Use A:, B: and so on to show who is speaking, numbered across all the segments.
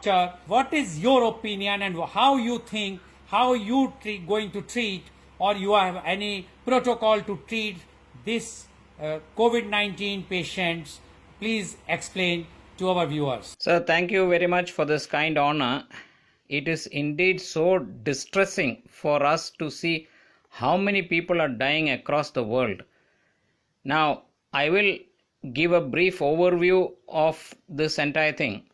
A: Doctor, what is your opinion and how you think, how you going to treat, or you have any protocol to treat this COVID-19 patients? Please explain to our viewers.
B: Sir, thank you very much for this kind honor. It is indeed so distressing for us to see how many people are dying across the world. Now, I will give a brief overview of this entire thing.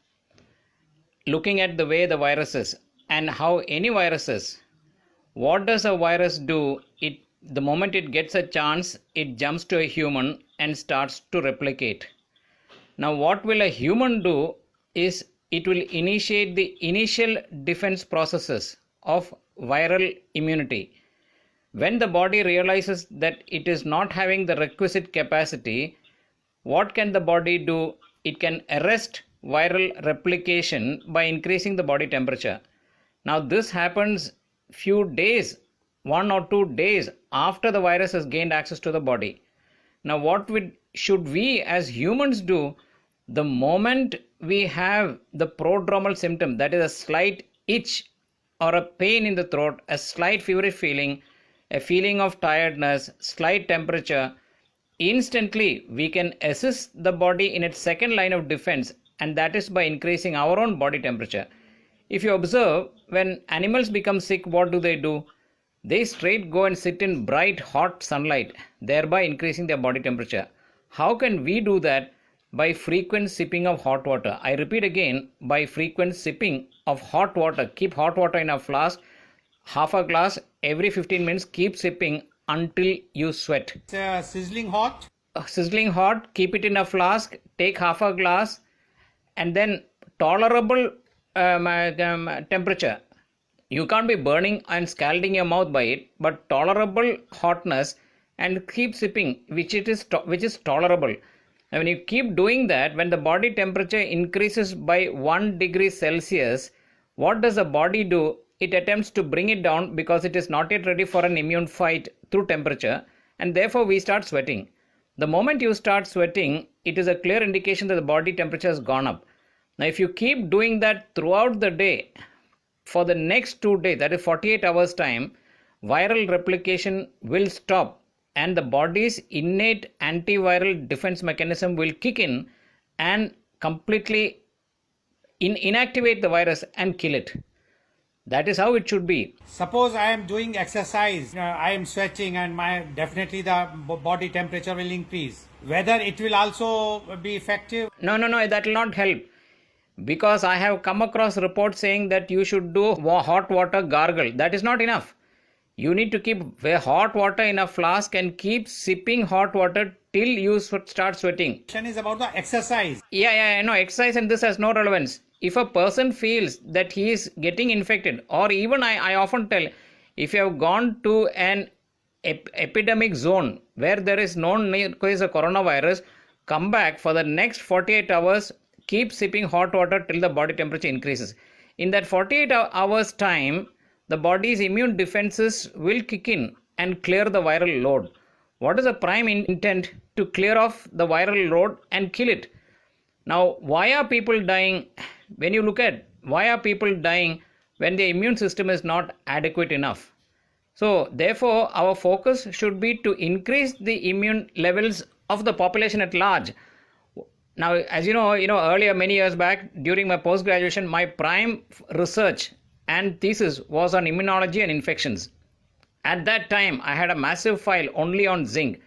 B: Looking at the way the virus is and how any virus is, what does a virus do? The moment it gets a chance, it jumps to a human and starts to replicate. Now, what will a human do is it will initiate the initial defense processes of viral immunity. When the body realizes that it is not having the requisite capacity, what can the body do? It can arrest viral replication by increasing the body temperature. Now, this happens few days, 1 or 2 days after the virus has gained access to the body. Now, what should we as humans do? The moment we have the prodromal symptom, that is a slight itch or a pain in the throat, a slight feverish feeling, a feeling of tiredness, slight temperature, instantly we can assist the body in its second line of defense, and that is by increasing our own body temperature. If you observe, when animals become sick, what do? They straight go and sit in bright hot sunlight, thereby increasing their body temperature. How can we do that? By frequent sipping of hot water. I repeat again, by frequent sipping of hot water. Keep hot water in a flask, half a glass every 15 minutes. Keep sipping until you sweat.
A: Sizzling hot?
B: Sizzling hot, keep it in a flask, take half a glass, and then tolerable temperature. You can't be burning and scalding your mouth by it, but tolerable hotness, and keep sipping, which is tolerable. And when you keep doing that, when the body temperature increases by 1 degree Celsius, what does the body do? It attempts to bring it down because it is not yet ready for an immune fight through temperature, and therefore we start sweating. The moment you start sweating, it is a clear indication that the body temperature has gone up. Now, if you keep doing that throughout the day, for the next 2 days, that is 48 hours time, viral replication will stop and the body's innate antiviral defense mechanism will kick in and completely inactivate the virus and kill it. That is how it should be.
A: Suppose I am doing exercise, I am sweating, and definitely the body temperature will increase. Whether it will also be effective?
B: No, that will not help. Because I have come across reports saying that you should do hot water gargle. That is not enough. You need to keep hot water in a flask and keep sipping hot water till you start sweating.
A: Question is about the exercise.
B: Yeah, I know. Exercise and this has no relevance. If a person feels that he is getting infected, or even I often tell, if you have gone to an epidemic zone where there is known case of coronavirus, come back for the next 48 hours, keep sipping hot water till the body temperature increases. In that 48 hours time, the body's immune defenses will kick in and clear the viral load. What is the prime intent? To clear off the viral load and kill it. Now, why are people dying? When you look at why are people dying when the immune system is not adequate enough? So, therefore, our focus should be to increase the immune levels of the population at large. Now, as you know, earlier, many years back, during my post-graduation, my prime research and thesis was on immunology and infections. At that time, I had a massive file only on zinc.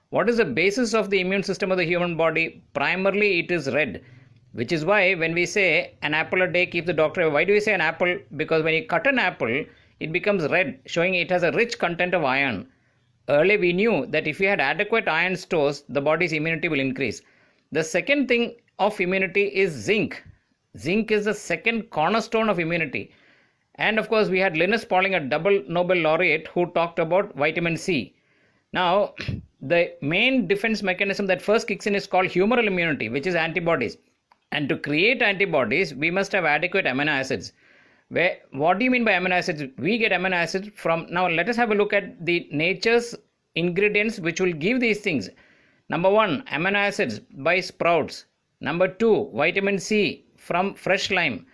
B: What is the basis of the immune system of the human body? Primarily, it is red, which is why when we say an apple a day keeps the doctor away. Why do we say an apple? Because when you cut an apple, it becomes red, showing it has a rich content of iron. Earlier, we knew that if we had adequate iron stores, the body's immunity will increase. The second thing of immunity is zinc. Zinc is the second cornerstone of immunity. And of course, we had Linus Pauling, a double Nobel laureate, who talked about vitamin C. Now, the main defense mechanism that first kicks in is called humoral immunity, which is antibodies. And to create antibodies, we must have adequate amino acids. What do you mean by amino acids? We get amino acids from... Now, let us have a look at the nature's ingredients which will give these things. Number 1, amino acids by sprouts. Number 2, vitamin C from fresh lime.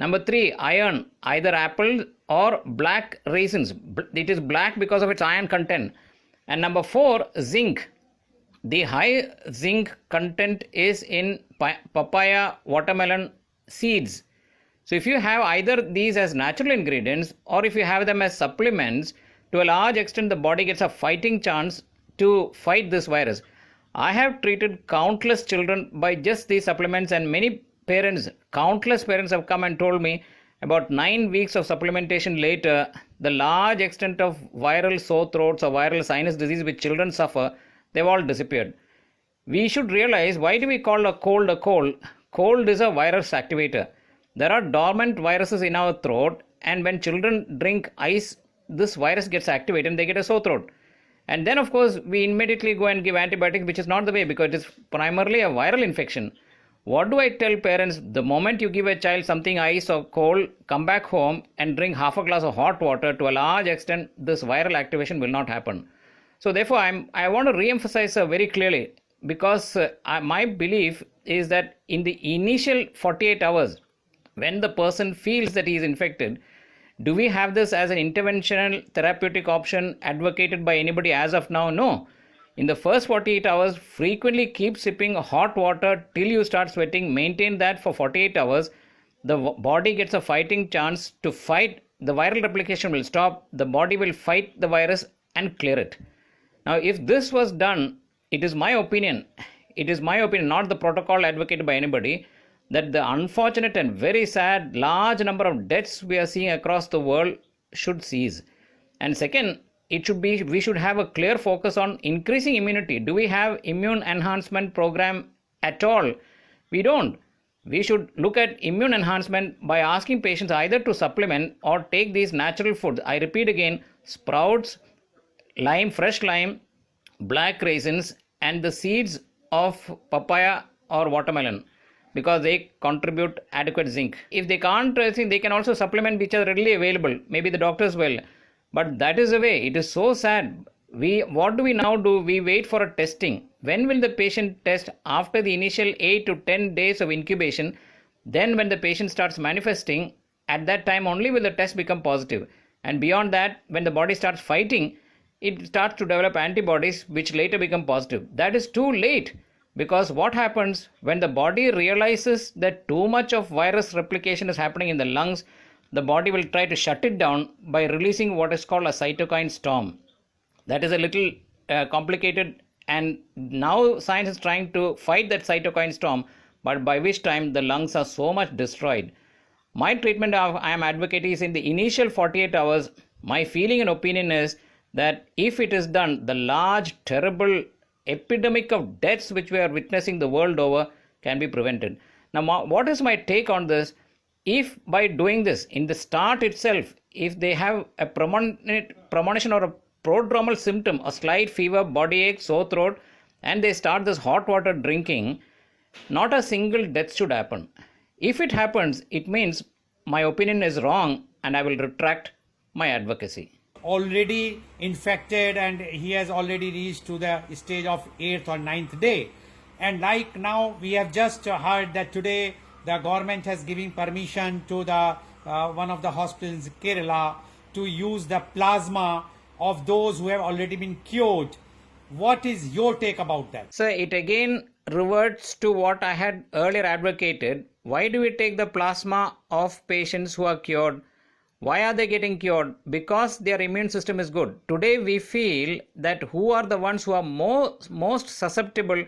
B: Number 3, iron, either apple or black raisins. It is black because of its iron content. And number 4, zinc. The high zinc content is in papaya, watermelon seeds. So if you have either these as natural ingredients or if you have them as supplements, to a large extent the body gets a fighting chance to fight this virus. I have treated countless children by just these supplements, and many parents, countless parents have come and told me about 9 weeks of supplementation later, the large extent of viral sore throats or viral sinus disease which children suffer, they've all disappeared. We should realize, why do we call a cold a cold? Cold is a virus activator. There are dormant viruses in our throat, and when children drink ice, this virus gets activated and they get a sore throat. And then, of course, we immediately go and give antibiotics, which is not the way because it is primarily a viral infection. What do I tell parents? The moment you give a child something ice or cold, come back home and drink half a glass of hot water. To a large extent, this viral activation will not happen. So therefore, I want to re-emphasize very clearly, because my belief is that in the initial 48 hours, when the person feels that he is infected, do we have this as an interventional therapeutic option advocated by anybody as of now? No. In the first 48 hours, frequently keep sipping hot water till you start sweating. Maintain that for 48 hours. The body gets a fighting chance to fight. The viral replication will stop. The body will fight the virus and clear it. Now, if this was done, it is my opinion, not the protocol advocated by anybody, that the unfortunate and very sad large number of deaths we are seeing across the world should cease. And second, we should have a clear focus on increasing immunity. Do we have immune enhancement program at all? We don't. We should look at immune enhancement by asking patients either to supplement or take these natural foods. I repeat again, sprouts, lime, fresh lime, black raisins, and the seeds of papaya or watermelon, because they contribute adequate zinc. If they can't, they can also supplement which are readily available. Maybe the doctors will. But that is the way. It is so sad. What do we now do? We wait for a testing. When will the patient test? After the initial 8 to 10 days of incubation. Then when the patient starts manifesting, at that time only will the test become positive. And beyond that, when the body starts fighting, it starts to develop antibodies which later become positive. That is too late. Because what happens when the body realizes that too much of virus replication is happening in the lungs, the body will try to shut it down by releasing what is called a cytokine storm. That is a little complicated, and now science is trying to fight that cytokine storm, but by which time the lungs are so much destroyed. My treatment I am advocating is in the initial 48 hours. My feeling and opinion is that if it is done, the large, terrible epidemic of deaths which we are witnessing the world over can be prevented. Now, what is my take on this? If by doing this in the start itself, if they have a premonition or a prodromal symptom, a slight fever, body ache, sore throat, and they start this hot water drinking, not a single death should happen. If it happens, it means my opinion is wrong and I will retract my advocacy.
A: Already infected and he has already reached to the stage of 8th or 9th day. And like now we have just heard that today the government has given permission to the one of the hospitals in Kerala to use the plasma of those who have already been cured. What is your take about that?
B: So it again reverts to what I had earlier advocated. Why do we take the plasma of patients who are cured? Why are they getting cured? Because their immune system is good. Today we feel that who are the ones who are most susceptible?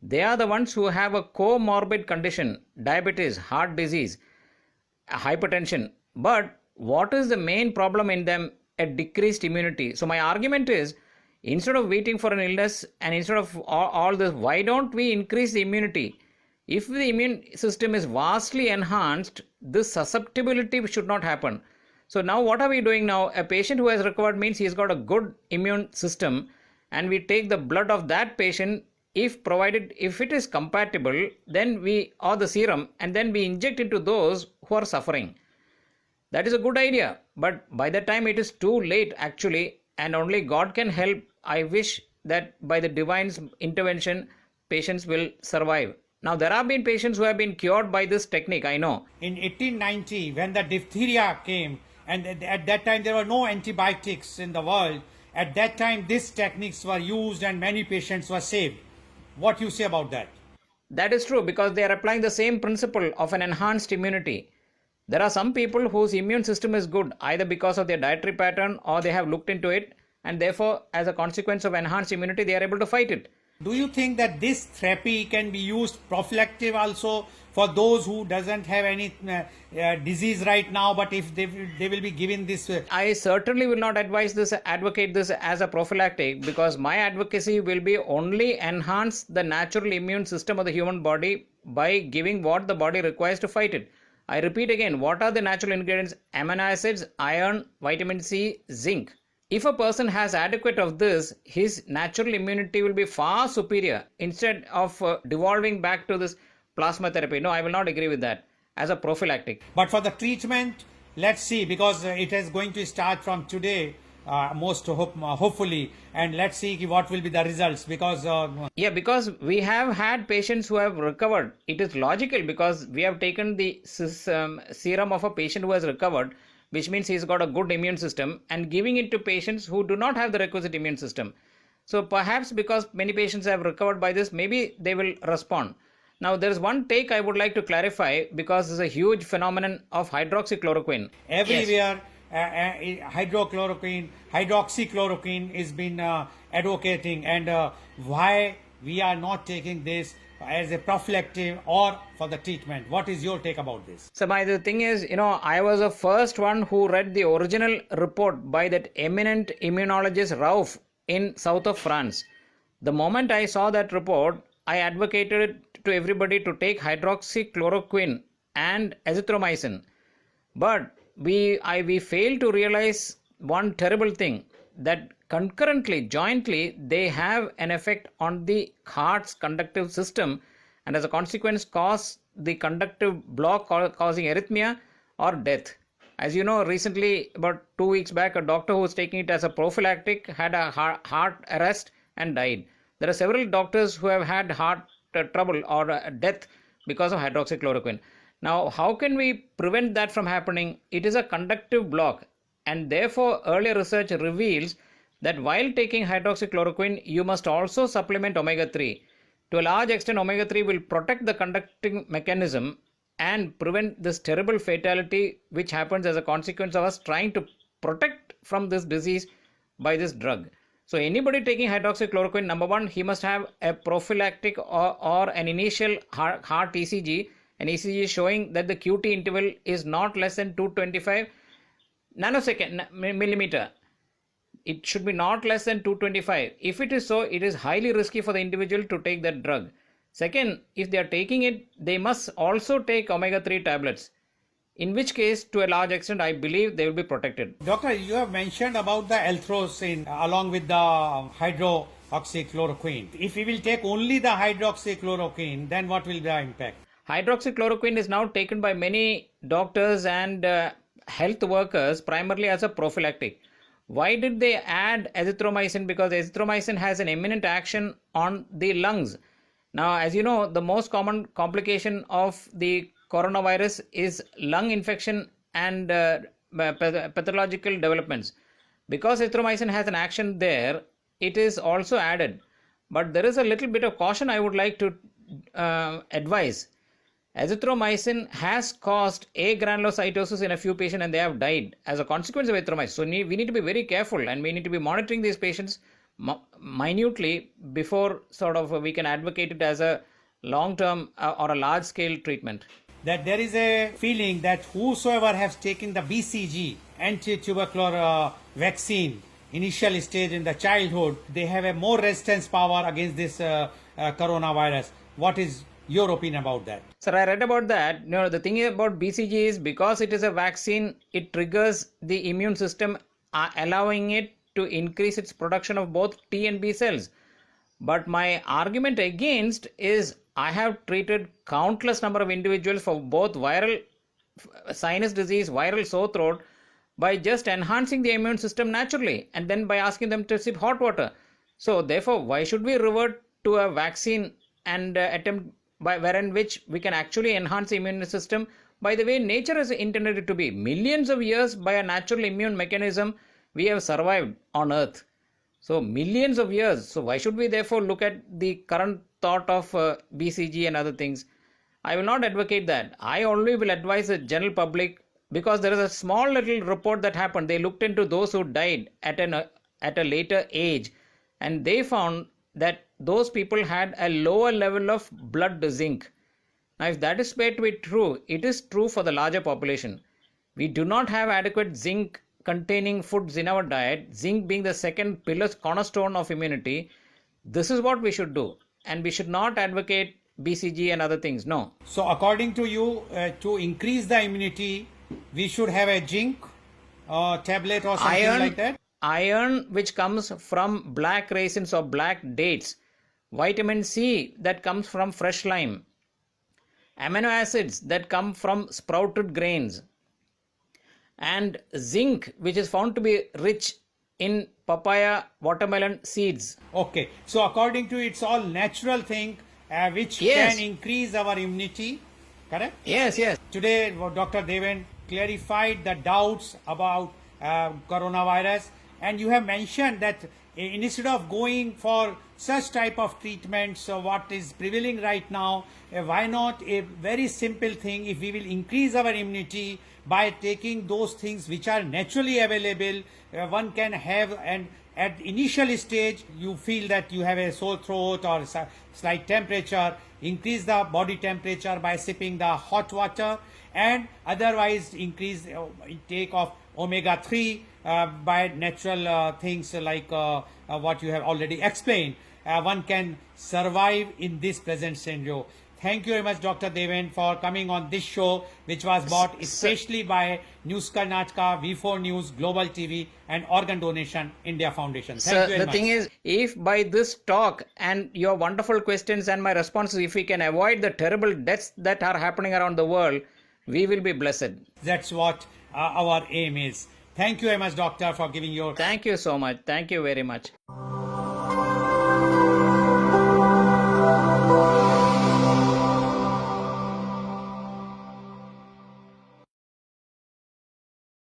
B: They are the ones who have a comorbid condition, diabetes, heart disease, hypertension. But what is the main problem in them? A decreased immunity. So my argument is, instead of waiting for an illness and instead of all this, why don't we increase the immunity? If the immune system is vastly enhanced, this susceptibility should not happen. So now what are we doing now? A patient who has recovered means he has got a good immune system, and we take the blood of that patient, if it is compatible, then or the serum, and then we inject into those who are suffering. That is a good idea, but by the time it is too late actually, and only God can help. I wish that by the divine's intervention, patients will survive. Now, there have been patients who have been cured by this technique, I know.
A: In 1890, when the diphtheria came, and at that time there were no antibiotics in the world, at that time these techniques were used and many patients were saved. What you say about that?
B: That is true because they are applying the same principle of an enhanced immunity. There are some people whose immune system is good either because of their dietary pattern or they have looked into it, and therefore, as a consequence of enhanced immunity, they are able to fight it.
A: Do you think that this therapy can be used prophylactive also for those who doesn't have any disease right now, but if they will be given this?
B: I certainly will not advocate this as a prophylactic because my advocacy will be only enhance the natural immune system of the human body by giving what the body requires to fight it. I repeat again, what are the natural ingredients? Amino acids, iron, vitamin C, zinc. If a person has adequate of this, his natural immunity will be far superior instead of devolving back to this plasma therapy. No, I will not agree with that as a prophylactic.
A: But for the treatment, let's see, because it is going to start from today, hopefully, and let's see what will be the results. Because
B: because we have had patients who have recovered. It is logical because we have taken the serum of a patient who has recovered, which means he's got a good immune system, and giving it to patients who do not have the requisite immune system. So perhaps because many patients have recovered by this, maybe they will respond. Now, there is one take I would like to clarify because there's a huge phenomenon of hydroxychloroquine.
A: Everywhere, hydroxychloroquine is been advocating, and why we are not taking this as a prophylactic or for the treatment. What is your take about this?
B: So, the thing is, I was the first one who read the original report by that eminent immunologist Rauf in south of France. The moment I saw that report, I advocated to everybody to take hydroxychloroquine and azithromycin. But we failed to realize one terrible thing, that concurrently, jointly, they have an effect on the heart's conductive system, and as a consequence cause the conductive block causing arrhythmia or death. As you know, recently, about 2 weeks back, a doctor who was taking it as a prophylactic had a heart arrest and died. There are several doctors who have had heart trouble or death because of hydroxychloroquine. Now, how can we prevent that from happening? It is a conductive block, and therefore earlier research reveals that while taking hydroxychloroquine, you must also supplement omega-3. To a large extent, omega-3 will protect the conducting mechanism and prevent this terrible fatality which happens as a consequence of us trying to protect from this disease by this drug. So anybody taking hydroxychloroquine, number one, he must have a prophylactic or an initial heart ECG, an ECG showing that the QT interval is not less than 225 millimeter. It should be not less than 225. If it is so, it is highly risky for the individual to take that drug. Second, if they are taking it, they must also take omega-3 tablets. In which case, to a large extent, I believe they will be protected.
A: Doctor, you have mentioned about the L-thromycin along with the hydroxychloroquine. If we will take only the hydroxychloroquine, then what will be the impact?
B: Hydroxychloroquine is now taken by many doctors and health workers primarily as a prophylactic. Why did they add azithromycin? Because azithromycin has an eminent action on the lungs. Now, as you know, the most common complication of the coronavirus is lung infection and pathological developments. Because azithromycin has an action there, it is also added. But there is a little bit of caution I would like to advise. Azithromycin has caused agranulocytosis in a few patients and they have died as a consequence of azithromycin. So we need to be very careful and we need to be monitoring these patients minutely before we can advocate it as a long-term or a large-scale treatment.
A: That there is a feeling that whosoever has taken the BCG, anti-tubercular vaccine, initial stage in the childhood, they have a more resistance power against this coronavirus. What is your opinion about that?
B: Sir, I read about that. The thing about BCG is because it is a vaccine, it triggers the immune system, allowing it to increase its production of both T and B cells. But my argument against is I have treated countless number of individuals for both viral sinus disease, viral sore throat by just enhancing the immune system naturally and then by asking them to sip hot water. So therefore, why should we revert to a vaccine and attempt by wherein which we can actually enhance the immune system by the way nature has intended it to be. Millions of years by a natural immune mechanism we have survived on earth. So millions of years. So why should we therefore look at the current thought of BCG and other things? I will not advocate that. I only will advise the general public because there is a small little report that happened. They looked into those who died at a later age, and they found that those people had a lower level of blood zinc. Now, if that is said to be true, it is true for the larger population. We do not have adequate zinc containing foods in our diet, zinc being the second pillar cornerstone of immunity. This is what we should do, and we should not advocate BCG and other things. No.
A: So according to you, to increase the immunity, we should have a zinc tablet or something like that?
B: Iron which comes from black raisins or black dates, vitamin C that comes from fresh lime, amino acids that come from sprouted grains, and zinc which is found to be rich in papaya, watermelon seeds.
A: Okay, so according to you, it's all natural thing which
B: Yes.
A: can increase our immunity, correct?
B: Yes.
A: Today, Dr. Deven clarified the doubts about coronavirus, and you have mentioned that instead of going for such type of treatments, what is prevailing right now, why not a very simple thing? If we will increase our immunity by taking those things which are naturally available, one can have, and at initial stage you feel that you have a sore throat or slight temperature, increase the body temperature by sipping the hot water, and otherwise increase intake of omega-3 by natural things like what you have already explained. One can survive in this present scenario. Thank you very much, Dr. Deven, for coming on this show, which was brought especially by News Karnataka, V4 News, Global TV, and Organ Donation India Foundation. Thank you very
B: The
A: much.
B: thing is, if by this talk and your wonderful questions and my responses, if we can avoid the terrible deaths that are happening around the world, we will be blessed.
A: That's what our aim is. Thank you very much, Doctor, for giving your
B: Thank you so much. Thank you very much.